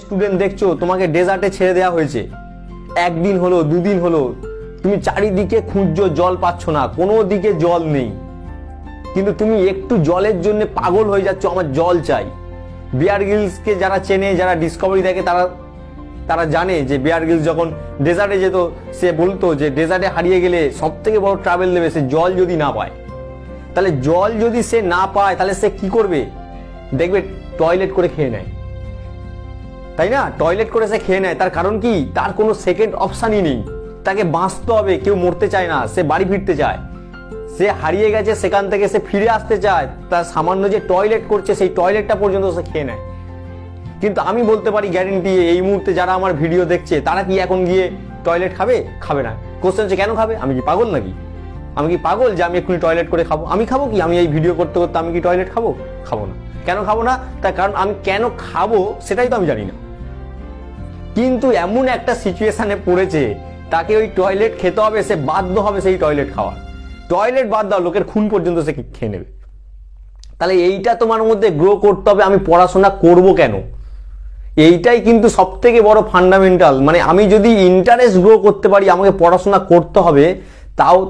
Student দেখছো তোমাকে ডেজার্টে ছেড়ে দেওয়া হয়েছে, একদিন হলো দুদিন হলো, তুমি চারিদিকে খুঁজছো জল পাচ্ছ না, কোনো দিকে জল নেই, কিন্তু তুমি একটু জলের জন্য পাগল হয়ে যাচ্ছ, আমার জল চাই। বিয়ার গ্রিলসকে যারা চেনে, যারা ডিসকভারি দেখে, তারা জানে যে বিয়ার গ্রিলস যখন ডেজার্টে যেত সে বলতো যে ডেজার্টে হারিয়ে গেলে সব থেকে বড় ট্রাভেল দেবে সে জল যদি না পায়। তাহলে জল যদি সে না পায় তাহলে সে কি করবে? দেখবে টয়লেট করে খেয়ে নেয়, তাই না? টয়লেট করে সে খেয়ে নেয়। তার কারণ কি? তার কোনো সেকেন্ড অপশানই নেই, তাকে বাঁচতে হবে। কেউ মরতে চায় না, সে বাড়ি ফিরতে চায়। সে হারিয়ে গেছে, সেখান থেকে সে ফিরে আসতে চায়, তার সামান্য যে টয়লেট করছে সেই টয়লেটটা পর্যন্ত সে খেয়ে নেয়। কিন্তু আমি বলতে পারি গ্যারেন্টি, এই মুহূর্তে যারা আমার ভিডিও দেখছে তারা কি এখন গিয়ে টয়লেট খাবে? খাবে না। কোশ্চেন হচ্ছে কেন খাবে? আমি কি পাগল নাকি? আমি কি পাগল যে আমি এক্ষুনি টয়লেট করে খাবো? আমি খাবো কি? আমি এই ভিডিও করতে করতে আমি কি টয়লেট খাবো? খাবো না। কেন খাবো না? তার কারণ আমি কেন খাবো সেটাই তো আমি জানি না। কিন্তু এমন একটা সিচুয়েশনে পড়েছে, তাকে ওই টয়লেট খেতে হবে, সে বাধ্য হবে সেই টয়লেট খাওয়া। টয়লেট বাদ দাও, লোকের খুন পর্যন্ত সে খেয়ে নেবে। তাহলে এইটা তোমার মধ্যে গ্রো করতে হবে, আমি পড়াশোনা করব কেন? এইটাই কিন্তু সব থেকে বড় ফান্ডামেন্টাল। মানে আমি যদি ইন্টারেস্ট গ্রো করতে পারি, আমাকে পড়াশোনা করতে হবে,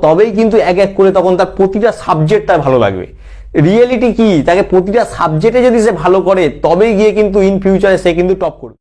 তবেই কিন্তু এক এক করে তখন তার প্রতিটা সাবজেক্ট তার ভালো লাগবে। রিয়েলিটি কি? তাকে প্রতিটা সাবজেক্টে যদি সে ভালো করে তবেই গিয়ে কিন্তু ইন ফিউচারে সে কিন্তু টপ করবে।